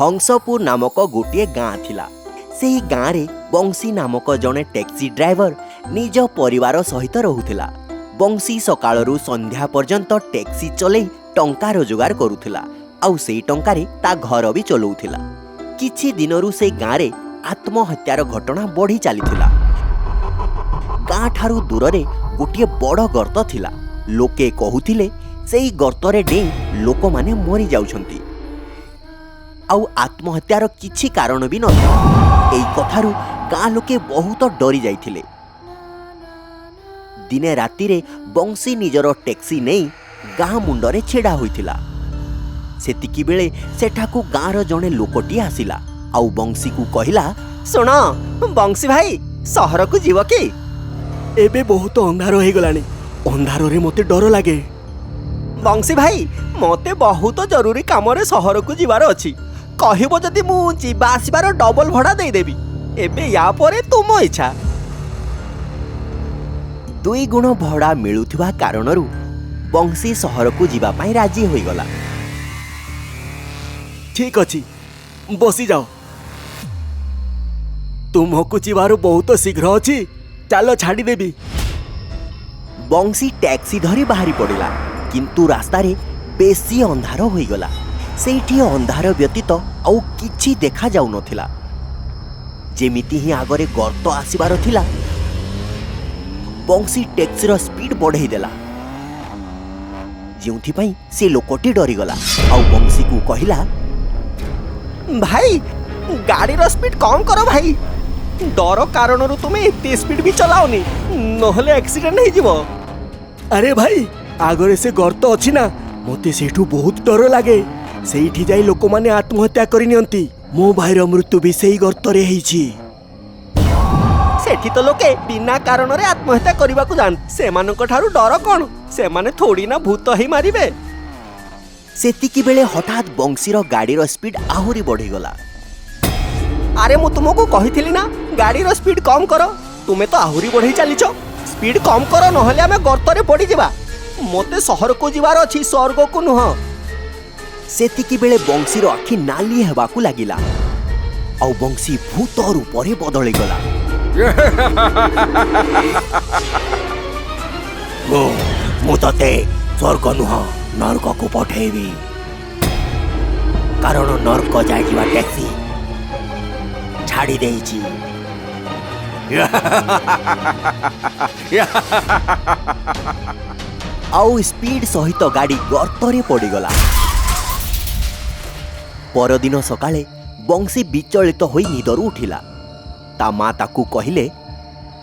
हंसपुर नामक गोटे गाँ थिला। सेही गाँ रे बंसी नामक जड़े टैक्सी ड्राइवर निज परिवार सहित रहुथिला। बंसी सकाळरू संध्या पर्यंत टैक्सी चले टंका रोजगार करुथिला। आउ सेई टंकारे ता घर भी चलाउथिला। किछि दिनरू से गाँ रे आत्महत्यार घटना बढ़ी चलीथिला। गाँ ठारू दूर रे गोटे बड़ गर्त थिला। लोके कहुथिले सेई गर्तरे डेई लोक माने मरी जाउछंती। आउ आत्महत्यार किछि कारण भी नथिला। एई कथारू गाँ लोके बहुत डरी जाइथिले। दिने राति रे बंसी निजर टैक्सी नहीं गाँ मुंडरे छेड़ा होइथिला। सेतिकी बेले सेठाकू गाँर जड़े लोकटी आसिला। आउ बंसी को कहिला, सुन बंसी भाई सहर को जीव कि? एबे बहुत अंधार हो गलानी। अंधार रे मते डर लागे। बंसी भाई मते बहुत जरूरी काम रे सहर को जीवार अछि। कहिबो जदि मु जीवा आसीबार डबल भड़ा दे देबी। एबे या परे तुम इच्छा। 2 गुण भड़ा मिलुथिबा कारणरू बंसी सहर को जीवा पाई राजी होई गला। ठीक अछि बसी जाओ। तुमको जीवार बहुत शीघ्र अछि, चलो छाड़ी देबी। बंसी टैक्सी धरी बाहरी पड़िला। किंतु रास्ता रे बेसी अंधार होई गला। सेठी अंधार व्यतीत आउ किछि देखा जाउ नथिला। जेमिति ही आगरे गर्त आसीबार थिला। बंसी टैक्सीर स्पीड बढ़ाई देला। जेउथि पई से लोकटी डरी गला। आउ बंसी को कहिला, भाई गाड़ीर स्पीड कम करो भाई। डर कारणरू तुमे एते स्पीड भी चलाओनी, नहले एक्सीडेंट हो जिवो। अरे भाई आगरे से गर्त अछि ना, मते सेठू बहुत डर लागे। सेठी जाई लोक माने आत्महत्या करि नियंती। मो भाईर मृत्यु भी सेही गर्त रे हेछि। सेठी तो लोके बिना कारण रे आत्महत्या करबा को जान। सेमानक ठारू डर कोन? सेमाने थोड़ी ना भूत ही मारिबे। सेतिकी बेले हठात बंसीर गाड़ीर स्पीड आहुरी बढ़ी गला। अरे मु तुमको कहिथिली ना गाड़ीर स्पीड कम करो। तुमे तो आहुरी बढ़ी चलीच। स्पीड कम करो नहले आमे गर्त रे पड़ी जिबा। मते शहर को जीवार अछि, स्वर्ग को नुह। सेतिकी बेले बंसीर आखि नाली हेबाकू लागिला। आउ बंसी भूत रूप रे बदली गला। मु तते स्वर्ग नुह नरक को पठेबी। कारण नरक जाइबा टैक्सी छाड़ी देइछि। आउ स्पीड सहित गाड़ी गर्तरे पड़ीगला। परदिन सकाळे बंसी विचलित होई निदरू उठिला। ता माँ ताकू कहिले,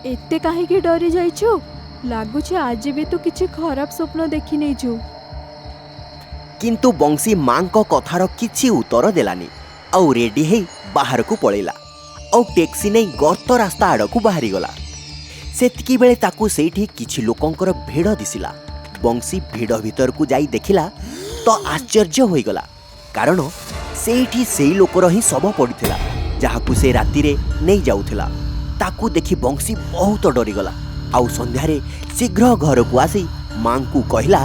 एते काहेकि डरी जाइछु? लागुछ आज भी तू किछि खराब स्वप्न देखि नेछु। किंतु बंसी माँ को कथार किछि उत्तर देलानी। आउ रेडी हे बाहर को पळेला। आउ टैक्सी नहीं गर्त रास्ता आड़ को बाहरी गला। सेतिकी बेले ताकू सेठी किछि लोकंकर भिड़ दिसिला। बंसी भिड़ भीतर को जाई देखिला तो आश्चर्य होई गला। कारण सेठी सेई लोकर ही शव पड़िथिला जहाकू से राति रे नहीं जाउथिला। ताकू देखि बंसी बहुत डरी गला। आउ संध्यारे शीघ्र घर को आसी मां को कहिला,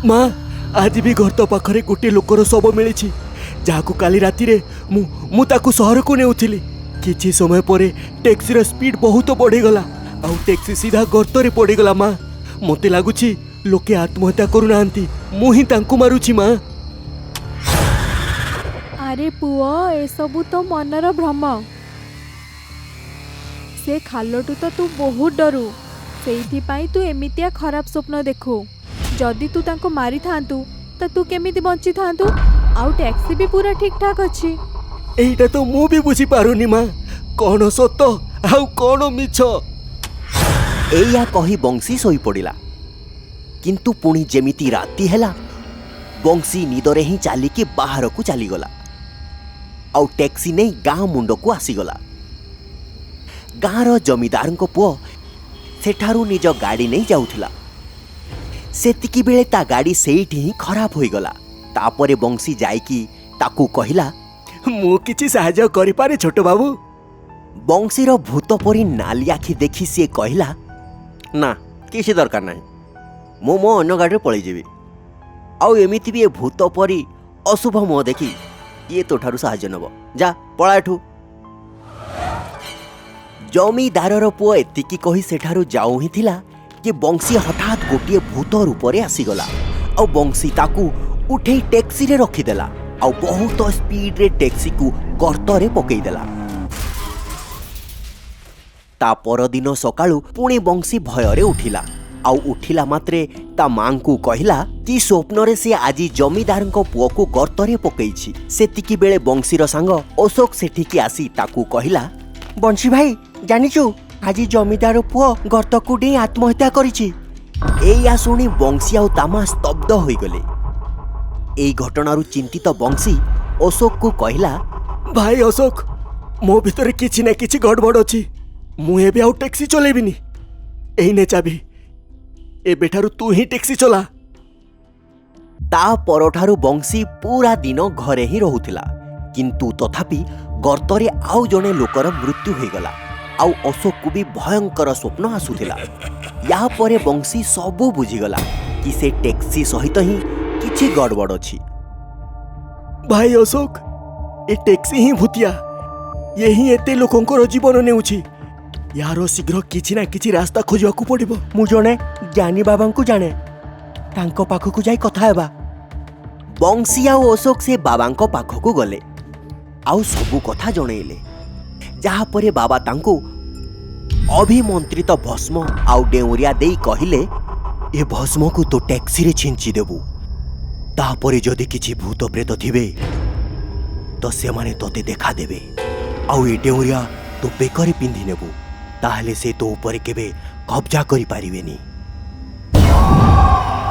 माँ आज भी गर्त पाखरे गोटे लोकर शव मिलिछि जहाकू काली राति रे मु ताकू शहर को नेउथिली। किछि समय परे टैक्सीर स्पीड बहुत बढ़ी गला। आउ टैक्सी सीधा गर्त रे पड़ी गला। माँ मते लागुछि लोके आत्महत्या करू नांती, मु ही तांकू मारुछि। माँ अरे पुओ ए सबु तो मनर भ्रम। से खालटू तो तू बहुत डरू। सेइथि पाई तू एमितिया खराब स्वप्न देखू। जदि तू तांको मारी थांतु तो तू केमिति बंची थांतु? आउ टैक्सी भी पूरा ठीक ठाक अछि। एइटा तो मु भी बुझी पारुनी। माँ कोन सत आउ कोन मिछ? एया कही बंसी सोई पड़िला। किंतु पुणी जेमिति राति हैला बंसी निदरे ही चालिकी बाहर को चलीगला। आउ टैक्सी नहीं गाँ मुंड को आसीगला। गाँर जमीदार को पुओ सेठारू निज गाड़ी नहीं जाउथिला। सेतिकी बेले ता गाड़ी सेठी ही खराब होई गला। तापरे बंसी जाइकी ताकू कहिला, मु किछि सहाय्य करि पारे छोट बाबू? बंशीर भूत परी नाली आखि देखि सी कहिला, ना किसी दरकार नहीं, मो अन्य गाड़ी पलि जीवी। आउ एमिति भी भूत परी अशुभ मुह देखी ये तोठारू साहाଯ୍य नब जा पळा एठू। जमीदारर पुओ एतिकी कही सेठारू जाऊ ही थिला कि बंसी हठात गोटे भूत रूपरे आसीगला और बंसी ताकू उठे टैक्सी रे रखीदेला और बहुत स्पीड रे टैक्सी को गर्तरे पकईदेला। ता परदिन सकाळू पुणी बंसी भୟରେ उठिला आउ उठिला मात्रे ता मां को कहिला कि स्वप्न से आज जमीदार पुओ को गर्तरे पकईछि। सेतिकी बेले बंशीर सांग अशोक सेठिकी आसी ताकू कहिला, बंशी भाई जानिचु आज जमीदार पुओ गर्त को डे आत्महत्या करिछि। एया सुनी बंशी आउ तामा स्तब्ध होइगले। एई घटनारू चिंतित बंशी अशोक को कहिला, भाई अशोक मो भितर किछि ना किछि गड़बड़ अछि। मु एबे आउ टैक्सी चलेबिनी। एइने चाबी एबेठारू तू ही टैक्सी चला। ता परठारू बंशी पूरा दिन घरे ही रहुथिला किंतु तथापि गर्तरे आउ जणे लोकर मृत्यु होइगला आउ अशोक को भी भयंकर स्वप्न आसुथिला। या परे बंशी सबू बुझीगला कि से टैक्सी सहित ही किछि गड़बड़ अछि। भाई अशोक ए टैक्सी ही भूतिया ये ही एते लोकंकर जीवन नेउछि। यार शीघ्र किछि ना किछि रास्ता खोजवाकू पड़िबो। मु जणे ज्ञानी बाबा को जाने तांको पाखकू जाई कथा हेबा। बंशी आउ अशोक से बाबांको पाखकू गले आउ सबू कथा जणेइले। जहा परे बाबा तांको अभिमंत्रित भस्म आउ डेउरिया देई कहिले, ए भस्म को तो टैक्सी रे छिंची देबू। तापरे जदि किछि भूत प्रेत थिबे तो से माने तोते देखा देबे आउ ए डेउरिया तो बेकरे पिंधि नेबू। ताहले से तो ऊपर केबे कब्जा करि पारिबेनी।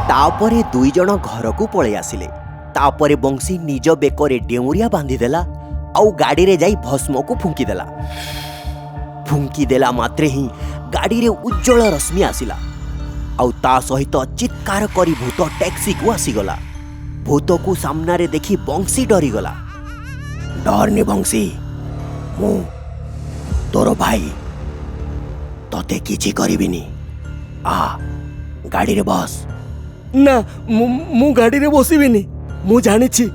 तापरे दुई जण घर को पळे आसिले। तापरे बंशी निज बेकरे डेउरिया बांधी देला आउ गाड़ी रे जाई भस्म को फुंकी देला। फुंकी देला मात्रे ही गाड़ी रे उज्जवल रश्मि आसिला आउ ता सहित चित्कार करी भूत टैक्सी को आसीगला। भूत को सामना रे देखी बंशी डरीगला। डरनी बंशी, मु तोर भाई तोते किछि करिबिनी। आ गाड़ी रे बस। ना मु गाड़ी रे बसिबिनी। मु जानिछि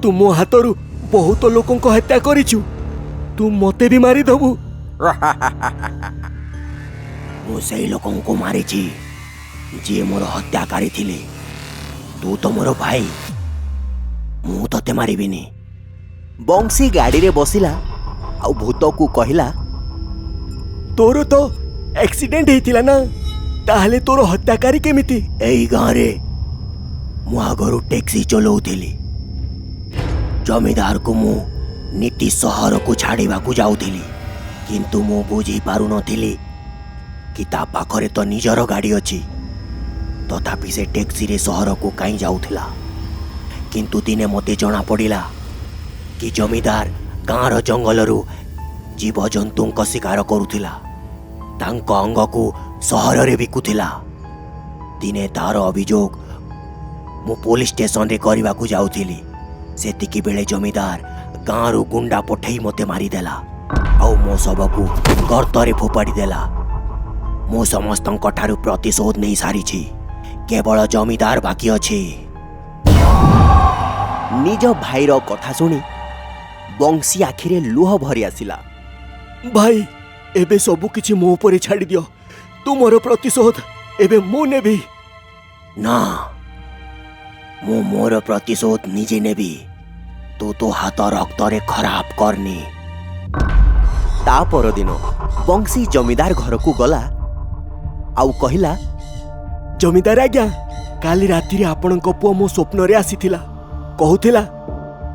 तू मो हातरू बहुत लोकों को हत्या करिछु। तू मते भी मारी दबू। मु सेई लोकों को मारिछि जे मोर हत्याकारी थिले। तू तो मोर भाई, मु तते मारिबिनी। बंशी गाड़ी रे बसिला आउ भूत को कहिला, तोर तो एक्सीडेंट हेतिला ना, ताहले तोर हत्याकारी केमिति? एई गारे मु आगरू टैक्सी चलाउथिली। जमीदार को मु नीति सहर को छाड़ीबा को जाउथिली किंतु मु बुझी पारु नथिली कि ता पाखरे तो निजर गाड़ी अछि। तथापि से टैक्सी रे सहर को काई जाउथिला। किंतु दिने मते जणा पड़िला कि जमीदार गाँर जंगलरू जीवजंतुଙ୍କ शिकार करुथिला। तांको अंग को सहर रे बिकुथिला। दिने तार अभियोग मु पुलिस स्टेशन रे करबा को जाउथिली। सेतिकी बेले जमीदार गाँरु गुंडा पठेई मते मारिदेला आउ मो सबको गर्तरे फोपाड़ी देला। मु समस्तଙ୍କ ठारू प्रतिशोध नहीं सारिछि। केवल जमीदार बाकी अछि। निज भाईर कथा सुनी बंशी आखिरे लुह भरी आसिला। भाई एबे सबु किछि मो ऊपर छाड़ी दियो। तू मोर प्रतिशोध एबे मु नेबी। ना, मु मोर प्रतिशोध निजे नेबी। तू तो हाथ रक्तरे खराब करनी। ता परदिन बंशी जमीदार घर को गला आउ कहिला, जमीदार आज्ञा, काली राति रे आपणक पुओ मो स्वप्न रे आसीथिला। कहूथिला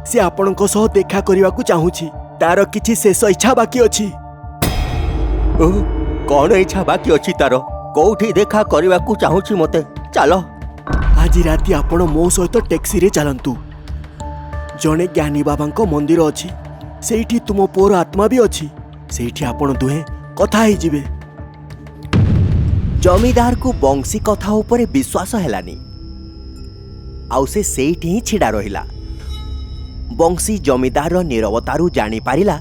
से आपणक सह देखा करबा को चाहूछि। तार किछि शेष इच्छा बाकी अछि। ओ कौन इच्छा बाकी अछि तार? कोठी देखा करबा को चाहूछि मते? चलो आज राति आपण मो सहित टैक्सी रे चलंतु। जणे ज्ञानी बाबांको मंदिर अछि। सेठी तुम पुओर आत्मा भी अछि। सेठी आपण दुहे कथा ही जिवे। जमीदार को बंशी कथा ऊपर विश्वास हेलानी आउ से सेठी ही छिड़ा रहिला। बंशी जमीदार नीरवतारू जानी पारिला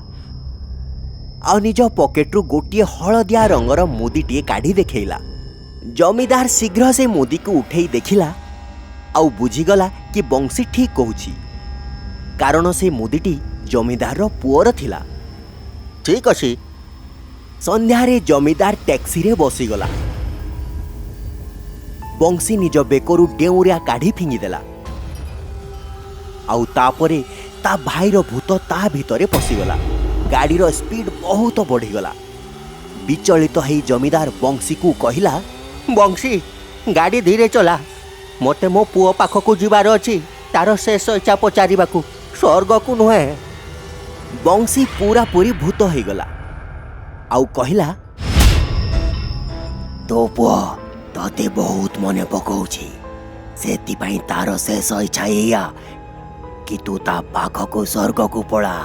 आ निज पॉकेट्रु गोटे हलदिया रंगर मुदीटे काढ़ी देखैला। जमीदार शीघ्र से मुदी को उठेई देखिला आउ बुझीगला कि बंशी ठीक कहूछि। କାରଣ ସେ ମୁଦିଟି ଜମିଦାରର ପୁଅର ଥିଲା। ଠିକ୍ ଅଛି। ସନ୍ଧ୍ୟାରେ ଜମିଦାର ଟ୍ୟାକ୍ସିରେ ବସିଗଲା। ବଂଶୀ ନିଜ ବେକରୁ ଡେଉଁରିଆ କାଢ଼ି ଫିଙ୍ଗିଦେଲା। ଆଉ ତାପରେ ତା ଭାଇର ଭୂତ ତା ଭିତରେ ପଶିଗଲା। ଗାଡ଼ିର ସ୍ପିଡ୍ ବହୁତ ବଢ଼ିଗଲା। ବିଚଳିତ ହେଇ ଜମିଦାର ବଂଶୀକୁ କହିଲା, ବଂଶୀ, ଗାଡ଼ି ଧୀରେ ଚଲା। ମୋତେ ମୋ ପୁଅ ପାଖକୁ ଯିବାର ଅଛି, ତାର ଶେଷ ଇଚ୍ଛା ପଚାରିବାକୁ, ସ୍ୱର୍ଗକୁ ନୁହେଁ। ବଂଶୀ ପୁରାପୁରି ଭୂତ ହେଇଗଲା ଆଉ କହିଲା, ତୋ ପୁଅ ତତେ ବହୁତ ମନେ ପକାଉଛି। ସେଥିପାଇଁ ତାର ଶେଷ ଇଚ୍ଛା ଏଇଆ କି ତୁ ତା ପାଖକୁ ସ୍ୱର୍ଗକୁ ପଳା।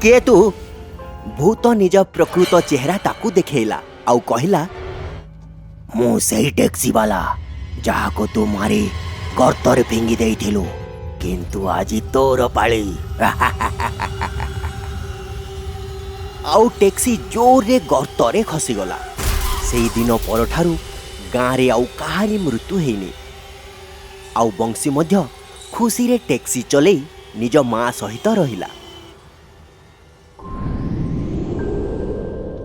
କିଏ ତୁ? ଭୂତ ନିଜ ପ୍ରକୃତ ଚେହେରା ତାକୁ ଦେଖେଇଲା ଆଉ କହିଲା, ମୁଁ ସେଇ ଟ୍ୟାକ୍ସିବାଲା ଯାହାକୁ ତୁ ମାରି ଗର୍ତ୍ତରେ ଫିଙ୍ଗି ଦେଇଥିଲୁ, କିନ୍ତୁ ଆଜି ତୋର ପାଳି। ଆଉ ଟ୍ୟାକ୍ସି ଜୋରରେ ଗର୍ତ୍ତରେ ଖସିଗଲା। ସେଇଦିନ ପରଠାରୁ ଗାଁରେ ଆଉ କାହାରି ମୃତ୍ୟୁ ହେଇନି। ଆଉ ବଂଶୀ ମଧ୍ୟ ଖୁସିରେ ଟ୍ୟାକ୍ସି ଚଲେଇ ନିଜ ମା ସହିତ ରହିଲା।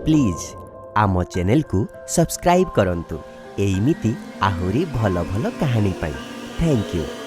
ପ୍ଲିଜ୍ ଆମ ଚ୍ୟାନେଲକୁ ସବସ୍କ୍ରାଇବ୍ କରନ୍ତୁ ଏଇମିତି ଆହୁରି ଭଲ ଭଲ କାହାଣୀ ପାଇଁ। Thank you.